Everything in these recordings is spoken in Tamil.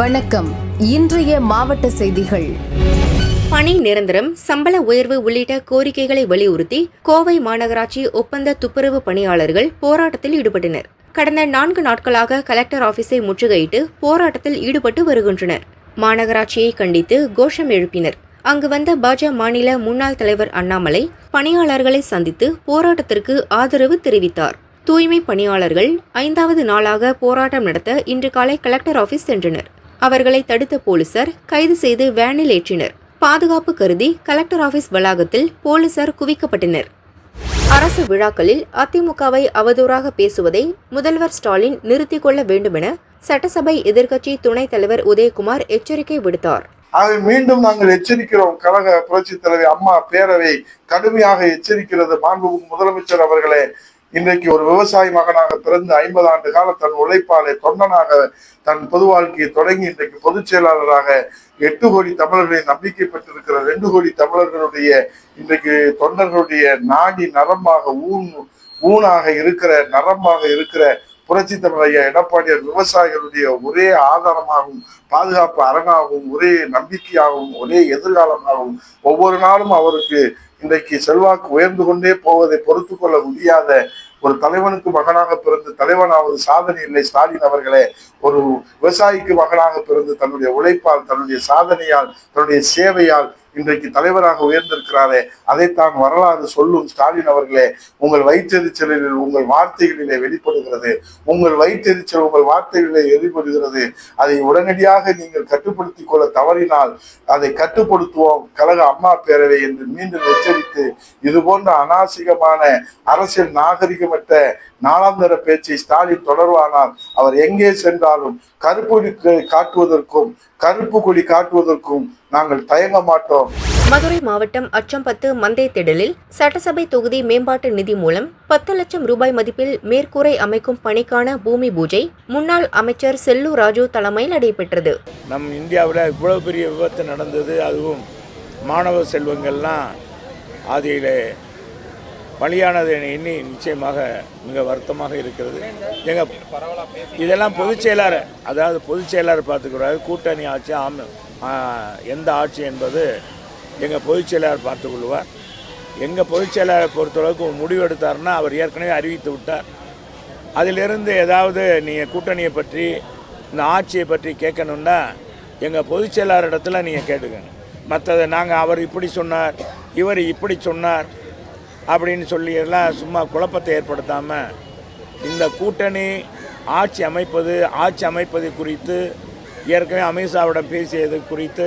வணக்கம். இன்றைய மாவட்ட செய்திகள். பணி நிரந்தரம், சம்பள உயர்வு உள்ளிட்ட கோரிக்கைகளை வலியுறுத்தி கோவை மாநகராட்சி ஒப்பந்த துப்புரவு பணியாளர்கள் போராட்டத்தில் ஈடுபட்டனர். கடந்த 4 நாட்களாக கலெக்டர் ஆபீஸை முற்றுகையிட்டு போராட்டத்தில் ஈடுபட்டு வருகின்றனர். மாநகராட்சியை கண்டித்து கோஷம் எழுப்பினர். அங்கு வந்த பாஜக மாநில முன்னாள் தலைவர் அண்ணாமலை பணியாளர்களை சந்தித்து போராட்டத்திற்கு ஆதரவு தெரிவித்தார். தூய்மை பணியாளர்கள் 5வது நாளாக போராட்டம் நடத்த இன்று காலை கலெக்டர் ஆபீஸ் சென்றனர். அவர்களை தடுத்த போலீசார் கைது செய்து வேனில் ஏற்றினர். பாதுகாப்பு கருதி கலெக்டர் ஆபீஸ் வளாகத்தில் போலீசார் குவிக்கப்பட்டனர். அரசு விழாக்களில் அதிமுகவை அவதூறாக பேசுவதை முதல்வர் ஸ்டாலின் நிறுத்திக் கொள்ள வேண்டுமென சட்டசபை எதிர்க்கட்சி துணைத் தலைவர் உதயகுமார் எச்சரிக்கை விடுத்தார். ஆக மீண்டும் நாங்கள் எச்சரிக்கிறோம். கழக புரட்சித் தலைவி அம்மா பேரவை கடுமையாக எச்சரிக்கிறது. மாண்புமிகு முதலமைச்சர் அவர்களே, இன்றைக்கு ஒரு விவசாய மகனாக பிறந்து 50 ஆண்டு கால தன் உழைப்பாலே தொண்டனாக தன் பொது வாழ்க்கையை தொடங்கி இன்றைக்கு பொதுச் செயலாளராக 8 கோடி தமிழர்களின் நம்பிக்கை பெற்றிருக்கிற 2 கோடி தமிழர்களுடைய இன்றைக்கு தொண்டர்களுடைய நாடி நரம்பாக ஊனாக இருக்கிற நரம்பாக இருக்கிற புரட்சி தமிழ் எடப்பாடியார் விவசாயிகளுடைய ஒரே ஆதாரமாகவும் பாதுகாப்பு அரணாகவும் ஒரே நம்பிக்கையாகவும் ஒரே எதிர்காலமாகவும் ஒவ்வொரு நாளும் அவருக்கு இன்றைக்கு செல்வாக்கு உயர்ந்து கொண்டே போவதை பொறுத்து கொள்ள முடியாத ஒரு தலைவனுக்கு மகனாக பிறந்து தலைவனாவது சாதனை இல்லை. ஸ்டாலின் அவர்களே, ஒரு விவசாயிக்கு மகனாக பிறந்து தன்னுடைய உழைப்பால் தன்னுடைய சாதனையால் தன்னுடைய சேவையால் இன்றைக்கு தலைவராக உயர்ந்திருக்கிறாரே, அதைத்தான் வரலாறு சொல்லும். ஸ்டாலின் அவர்களே, உங்கள் வயிற்றெரிச்சலில் உங்கள் வார்த்தைகளிலே வெளிப்படுகிறது. உங்கள் வயிற்றெரிச்சல் உங்கள் வார்த்தைகளிலே வெளிப்படுகிறது. அதை உடனடியாக நீங்கள் கட்டுப்படுத்திக் கொள்ள தவறினால் அதை கட்டுப்படுத்துவோம் கழக அம்மா பேரவை என்று மீண்டும் எச்சரித்து, இது போன்ற அநாசிகமான அரசியல் நாகரிகமற்ற நாளாந்தர பேச்சை ஸ்டாலின் தொடர்வானால் அவர் எங்கே சென்றாலும் கருப்பு கொடி காட்டுவதற்கும் நாங்கள் தயங்க மாட்டோம். மதுரை மாவட்டம் அச்சம்பத்து மந்தை திடலில் சட்டசபை தொகுதி மேம்பாட்டு நிதி மூலம் 10 லட்சம் ரூபாய் மதிப்பில் மேற்கூரை அமைக்கும் பணிக்கான பூமி பூஜை முன்னாள் அமைச்சர் செல்லூர் ராஜு தலைமையில் நடைபெற்றது. நம் இந்தியாவில் இவ்வளவு பெரிய விபத்து நடந்தது, அதுவும் மாணவ செல்வங்கள்லாம் அதில் பலியானதை எண்ணி நிச்சயமாக மிக வருத்தமாக இருக்கிறது. இதெல்லாம் பொதுச் செயலாளர், அதாவது பொதுச் செயலாளர் பார்த்துக்கிறாரு. கூட்டணி ஆட்சி எந்த ஆட்சி என்பது எங்கள் பொதுச் செயலாளர் பார்த்துக்கொள்வார். எங்கள் பொதுச் செயலாளரை பொறுத்தளவுக்கு முடிவு எடுத்தார்னா அவர் ஏற்கனவே அறிவித்து விட்டார். அதிலிருந்து ஏதாவது நீங்கள் கூட்டணியை பற்றி இந்த ஆட்சியை பற்றி கேட்கணுன்னா எங்கள் பொதுச் செயலாளர் இடத்துல நீங்கள் கேட்டுக்கணும். மற்றதை நாங்கள் அவர் இப்படி சொன்னார் இவர் இப்படி சொன்னார் அப்படின்னு சொல்லி எல்லாம் சும்மா குழப்பத்தை ஏற்படுத்தாமல் இந்த கூட்டணி ஆட்சி அமைப்பது குறித்து ஏற்கனவே அமித்ஷாவிடம் பேசியது குறித்து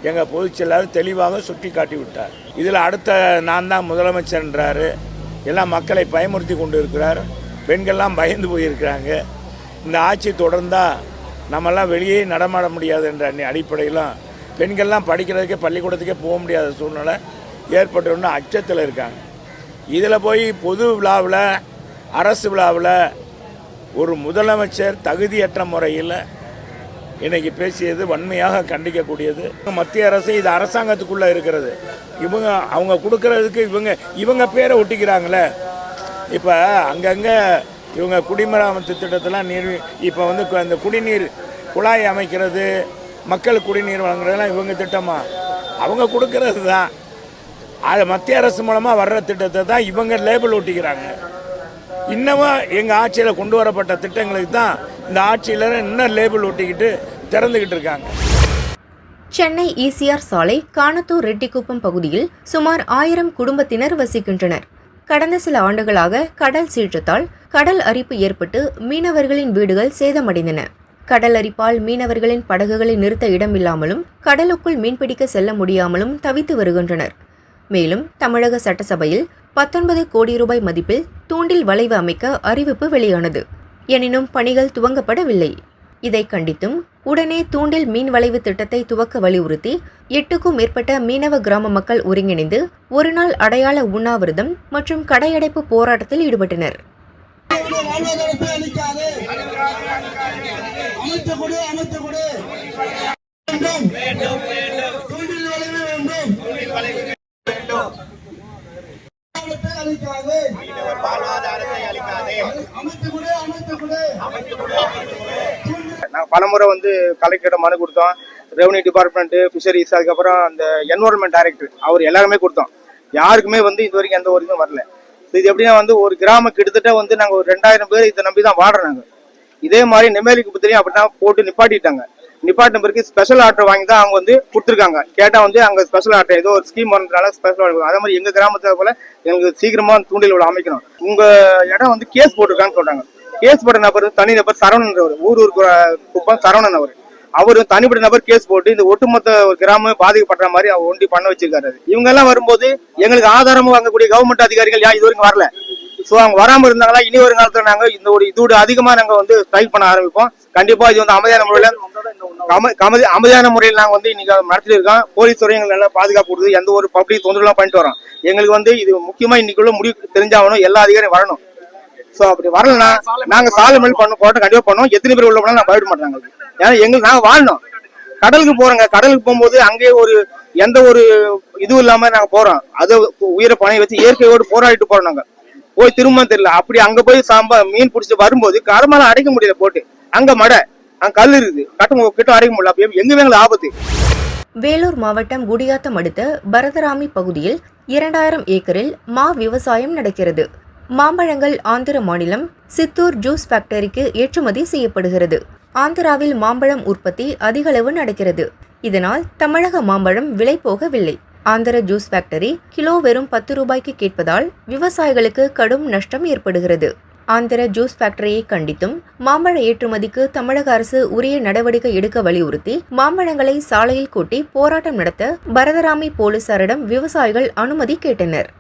எங்கள் பொதுச் செயலாளர் தெளிவாக சுட்டி காட்டி விட்டார். இதில் அடுத்த நான் தான் முதலமைச்சர்ன்றாரு. எல்லாம் மக்களை பயமுறுத்தி கொண்டு இருக்கிறார். பெண்கள்லாம் பயந்து போயிருக்கிறாங்க. இந்த ஆட்சி தொடர்ந்தால் நம்மெல்லாம் வெளியே நடமாட முடியாது என்ற அடிப்படையிலும் பெண்கள்லாம் படிக்கிறதுக்கே பள்ளிக்கூடத்துக்கே போக முடியாத சூழ்நிலை ஏற்பட்டு அச்சத்தில் இருக்காங்க. இதில் போய் பொது விழாவில் அரசு விழாவில் ஒரு முதலமைச்சர் தகுதியற்ற முறையில் இன்றைக்கி பேசியது வன்மையாக கண்டிக்கக்கூடியது. மத்திய அரசு இது அரசாங்கத்துக்குள்ளே இருக்கிறது. அவங்க கொடுக்கறதுக்கு இவங்க பேரை ஒட்டிக்கிறாங்களே. இப்போ அங்கங்கே இவங்க குடிமராமத்து திட்டத்தெல்லாம் இப்போ இந்த குடிநீர் குழாய் அமைக்கிறது, மக்கள் குடிநீர் வழங்குறதெல்லாம் இவங்க திட்டமா? அவங்க கொடுக்கறது தான். அது மத்திய அரசு மூலமாக வர்ற திட்டத்தை தான் இவங்க லேபிள் ஒட்டிக்கிறாங்க. இன்னமும் எங்கள் ஆட்சியில் கொண்டு வரப்பட்ட திட்டங்களுக்கு தான் இந்த ஆட்சியில் இன்னும் லேபிள் ஒட்டிக்கிட்டு திறந்துக்கிட்டு இருக்காங்க. சென்னை ஈசிஆர் சாலை காணத்தூர் ரெட்டிக்குப்பம் பகுதியில் சுமார் 1000 குடும்பத்தினர் வசிக்கின்றனர். கடந்த சில ஆண்டுகளாக கடல் சீற்றத்தால் கடல் அரிப்பு ஏற்பட்டு மீனவர்களின் வீடுகள் சேதமடைந்தன. கடல் அரிப்பால் மீனவர்களின் படகுகளை நிறுத்த இடமில்லாமலும் கடலுக்குள் மீன்பிடிக்க செல்ல முடியாமலும் தவித்து வருகின்றனர். மேலும் தமிழக சட்டசபையில் 19 கோடி ரூபாய் மதிப்பில் தூண்டில் வளைவு அமைக்க அறிவிப்பு வெளியானது. எனினும் பணிகள் துவங்கப்படவில்லை. இதை கண்டித்தும் உடனே தூண்டில் மீன் வளைவு திட்டத்தை துவக்க வலியுறுத்தி 8க்கும் மேற்பட்ட மீனவ கிராம மக்கள் ஒருங்கிணைந்து ஒருநாள் அடையாள உண்ணாவிரதம் மற்றும் கடையடைப்பு போராட்டத்தில் ஈடுபட்டனர். நாங்கள் பலமுறை வந்து கலெக்டர்கிட்ட மனு கொடுத்தோம். ரெவன்யூ டிபார்ட்மெண்ட்டு, ஃபிஷரிஸ், அதுக்கப்புறம் அந்த என்வரன்மெண்ட் டைரக்டர் அவர் எல்லாருமே கொடுத்தோம். யாருக்குமே வந்து இது வரைக்கும் எந்த ஒரு இதுவும் வரல. இது எப்படின்னா வந்து ஒரு கிராமம் கிட்டத்தட்ட வந்து நாங்கள் ஒரு 2000 பேர் இதை நம்பி தான் வாடுறாங்க. இதே மாதிரி நெம்மேலிக்கு புத்திரியும் அப்படிதான் போட்டு நிப்பாட்டிட்டாங்க. நிப்பாட்டின பிறகு ஸ்பெஷல் ஆர்டர் வாங்கி தான் அவங்க வந்து கொடுத்துருக்காங்க. கேட்டால் வந்து அங்கே ஸ்பெஷல் ஆர்டர் ஏதோ ஒரு ஸ்கீம் வரதுனால ஸ்பெஷல் ஆர்டர். அதே மாதிரி எங்கள் கிராமத்தை போல எங்களுக்கு சீக்கிரமாக தூண்டில் விட அமைக்கணும். உங்கள் இடம் வந்து கேஸ் போட்டிருக்கான்னு சொல்கிறாங்க. கேஸ் போட்ட நபர் தனி நபர் சரவணன், ஊருக்கு குப்பம் சரவணன் அவர் தனிப்பட்ட நபர் கேஸ் போட்டு இந்த ஒட்டுமொத்த ஒரு கிராமம் பாதிக்கப்படுற மாதிரி அவர் ஒண்டி பண்ண வச்சிருக்காரு. இவங்க எல்லாம் வரும்போது எங்களுக்கு ஆதாரமும் வாங்கக்கூடிய கவர்மெண்ட் அதிகாரிகள் இது வரைக்கும் வரல. ஸோ அவங்க வராம இருந்தாங்களா இனி ஒரு காலத்துல நாங்க இந்த ஒரு இதோட அதிகமா நாங்க வந்து ஸ்ட்ரைக் பண்ண ஆரம்பிப்போம். கண்டிப்பா இது வந்து அமைதியான முறையில் நாங்க வந்து இன்னைக்கு நடத்திட்டு இருக்கோம். போலீஸ் துறை எங்களுக்கு நல்லா பாதுகாப்பு கொடுத்து எந்த ஒரு பப்ளிக் தொந்தரவு பண்ணிட்டு வரோம். எங்களுக்கு வந்து இது முக்கியமா இன்னைக்குள்ள முடிவு தெரிஞ்சாகணும், எல்லா அதிகாரியும் வரணும். ஸோ அப்படி வரலன்னா நாங்க சாலை மேல் போராட்டம் கண்டிப்பா பண்ணுவோம். எத்தனை பேர் உள்ள போனாலும் நான் பயப்பட மாட்டாங்க. ஏன்னா எங்களுக்கு நாங்க வாழணும். கடலுக்கு போறோங்க, கடலுக்கு போகும்போது அங்கேயே ஒரு எந்த ஒரு இதுவும் இல்லாம நாங்க போறோம். அதை உயிரை பணைய வச்சு இயற்கையோடு போராடிட்டு போறோம். நாங்க போய் திரும்ப தெரியல. அப்படி அங்க போய் மீன் பிடிச்சிட்டு வரும்போது கரமால அடைக்க முடியல போட்டு. அங்க மடை, அங்க கல் இருக்குது, கிட்ட அடைக்க முடியல. அப்ப எங்க எங்களுக்கு ஆபத்து. வேலூர் மாவட்டம் குடியாத்தம் அடுத்த பரதராமி பகுதியில் 2000 ஏக்கரில் மா விவசாயம் நடக்கிறது. மாம்பழங்கள் ஆந்திர மாநிலம் சித்தூர் ஜூஸ் ஃபேக்டரிக்கு ஏற்றுமதி செய்யப்படுகிறது. ஆந்திராவில் மாம்பழம் உற்பத்தி அதிகளவு நடக்கிறது. இதனால் தமிழக மாம்பழம் விலை போகவில்லை. ஆந்திர ஜூஸ் ஃபேக்டரி கிலோ வெறும் 10 ரூபாய்க்கு கேட்பதால் விவசாயிகளுக்கு கடும் நஷ்டம் ஏற்படுகிறது. ஆந்திர ஜூஸ் ஃபேக்டரியை கண்டித்தும் மாம்பழ ஏற்றுமதிக்கு தமிழக அரசு உரிய நடவடிக்கை எடுக்க வலியுறுத்தி மாம்பழங்களை சாலையில் கூட்டி போராட்டம் நடத்த பரதராமி போலீசாரிடம் விவசாயிகள் அனுமதி கேட்டனர்.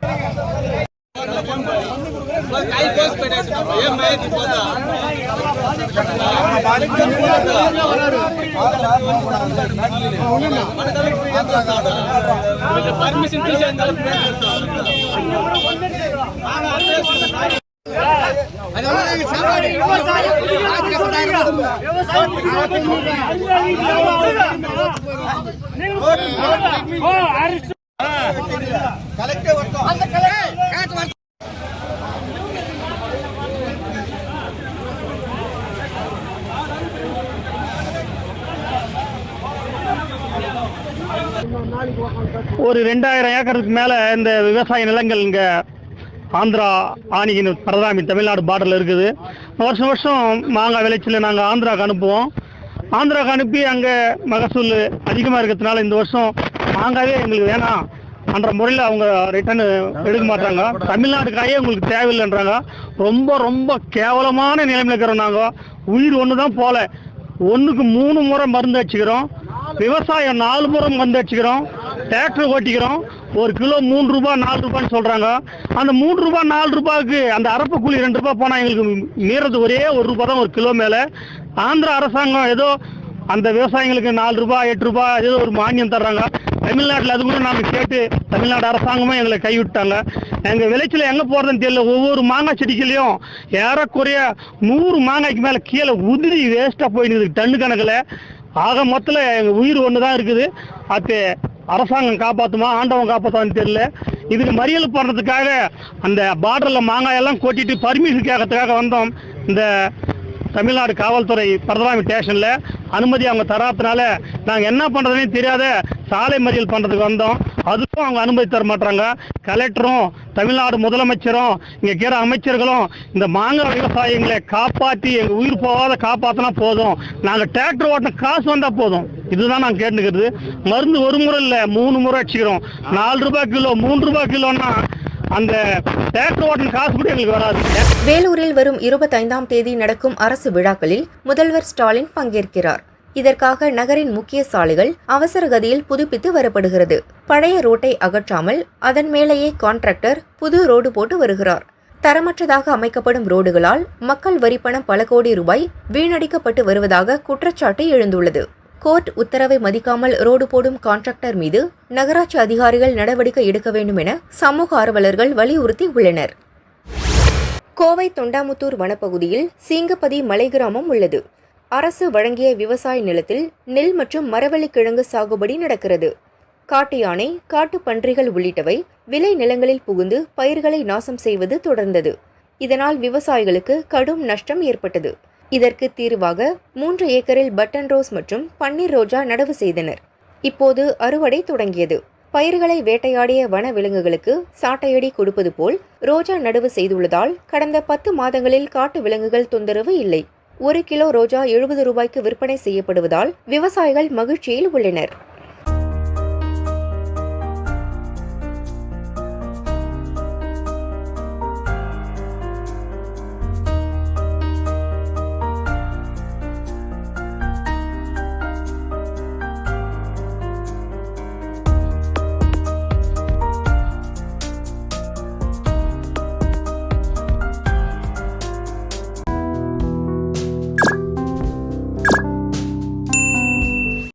ஒரு 2000 ஏக்கருக்கு மேல இந்த விவசாய நிலங்கள் இங்க ஆந்திரா ஆணியின் பரதராமி தமிழ்நாடு பார்டர்ல இருக்குது. வருஷம் வருஷம் மாங்காய் விளைச்சல நாங்கள் ஆந்திராவுக்கு அனுப்புவோம். ஆந்திராவுக்கு அனுப்பி அங்கே மகசூல் அதிகமாக இருக்கிறதுனால இந்த வருஷம் மாங்காவே எங்களுக்கு வேணாம் என்ற முறையில் அவங்க ரிட்டர்ன் எடுக்க மாட்டாங்க. தமிழ்நாட்டுக்காயே உங்களுக்கு தேவையில்லைன்றாங்க. ரொம்ப ரொம்ப கேவலமான நிலைமையில் இருக்கிறோம். நாங்கள் உயிர் ஒன்று தான் போல, 1க்கு 3 முறை மருந்து அடிச்சுக்கிறோம். விவசாயம் 4 முறை மருந்து அடிச்சுக்கிறோம். டிராக்டர் ஓட்டிக்கிறோம். 1 கிலோ 3 ரூபா 4 ரூபான்னு சொல்றாங்க. அந்த 3 ரூபா 4 ரூபாய்க்கு அந்த அரப்பு கூலி 2 ரூபாய் போனா எங்களுக்கு மீறது ஒரே 1 ரூபாய் தான் 1 கிலோ மேல. ஆந்திரா அரசாங்கம் ஏதோ அந்த விவசாயிகளுக்கு 4 ரூபாய் 8 ரூபாய் ஏதோ ஒரு மானியம் தர்றாங்க. தமிழ்நாட்டில் அது கூட நாங்கள் கேட்டு தமிழ்நாடு அரசாங்கமும் எங்களை கைவிட்டாங்க. எங்கள் விளைச்சல் எங்கே போகிறதுன்னு தெரியல. ஒவ்வொரு மாங்காய் செடிகளையும் ஏறக்குறைய 100 மாங்காய்க்கு மேலே கீழே உதிரி வேஸ்ட்டாக போயிடுது டன்னு கணக்கில். ஆக மொத்தத்தில் எங்கள் உயிர் ஒன்று தான் இருக்குது. அது அரசாங்கம் காப்பாற்றுமா ஆண்டவன் காப்பாற்றான்னு தெரியல. இதுக்கு மறியல் பண்ணுறதுக்காக அந்த பார்டரில் மாங்காயெல்லாம் கொட்டிட்டு பர்மிஷன் கேட்கறதுக்காக வந்தோம். இந்த தமிழ்நாடு காவல்துறை பரதராமி ஸ்டேஷனில் அனுமதி அவங்க தராதனால நாங்கள் என்ன பண்ணுறதுனே தெரியாத சாலை மறியல் பண்ணுறதுக்கு வந்தோம். அதுக்கும் அவங்க அனுமதி தர மாட்டாங்க. கலெக்டரும் தமிழ்நாடு முதலமைச்சரும் இங்கே இருக்கிற அமைச்சர்களும் இந்த மாங்காய் விவசாயிகளை காப்பாற்றி எங்கள் உயிர் போகாத காப்பாற்றினா போதும், நாங்கள் டிராக்டர் ஓட்டின காசு வந்தால் போதும். இதுதான் நாங்கள் கேட்டுக்கிறது. மருந்து 1 முறை இல்லை 3 முறை அடிச்சுக்கிறோம். 4 ரூபாய் கிலோ 3 ரூபாய் கிலோன்னா அந்த டிராக்டர் ஓட்டின காசு கூட எங்களுக்கு வராது. வேலூரில் வரும் 25ஆம் தேதி நடக்கும் அரசு விழாக்களில் முதல்வர் ஸ்டாலின் பங்கேற்கிறார். இதற்காக நகரின் முக்கிய சாலைகள் அவசர கதியில் புதுப்பித்து வரப்படுகிறது. பழைய ரோட்டை அகற்றாமல் அதன் மேலேயே கான்ட்ராக்டர் புது ரோடு போட்டு வருகிறார். தரமற்றதாக அமைக்கப்படும் ரோடுகளால் மக்கள் வரிப்பணம் பல கோடி ரூபாய் வீணடிக்கப்பட்டு வருவதாக குற்றச்சாட்டு எழுந்துள்ளது. கோர்ட் உத்தரவை மதிக்காமல் ரோடு போடும் கான்ட்ராக்டர் மீது நகராட்சி அதிகாரிகள் நடவடிக்கை எடுக்க வேண்டும் என சமூக ஆர்வலர்கள் வலியுறுத்தி உள்ளனர். கோவை தொண்டாமுத்தூர் வனப்பகுதியில் சீங்கப்பதி மலை கிராமம் உள்ளது. அரசு வழங்கிய விவசாய நிலத்தில் நெல் மற்றும் மரவள்ளி கிழங்கு சாகுபடி நடக்கிறது. காட்டு யானை, காட்டு பன்றிகள் உள்ளிட்டவை விளை நிலங்களில் புகுந்து பயிர்களை நாசம் செய்வது தொடர்ந்தது. இதனால் விவசாயிகளுக்கு கடும் நஷ்டம் ஏற்பட்டது. இதற்கு தீர்வாக 3 ஏக்கரில் பட்டன் ரோஸ் மற்றும் பன்னீர் ரோஜா நடவு செய்தனர். இப்போது அறுவடை தொடங்கியது. பயிர்களை வேட்டையாடிய வன விலங்குகளுக்கு சாட்டையடி கொடுப்பது போல் ரோஜா நடவு செய்துள்ளதால் கடந்த 10 மாதங்களில் காட்டு விலங்குகள் தொந்தரவு இல்லை. 1 கிலோ ரோஜா 70 ரூபாய்க்கு விற்பனை செய்யப்படுவதால் விவசாயிகள் மகிழ்ச்சியில் உள்ளனர்.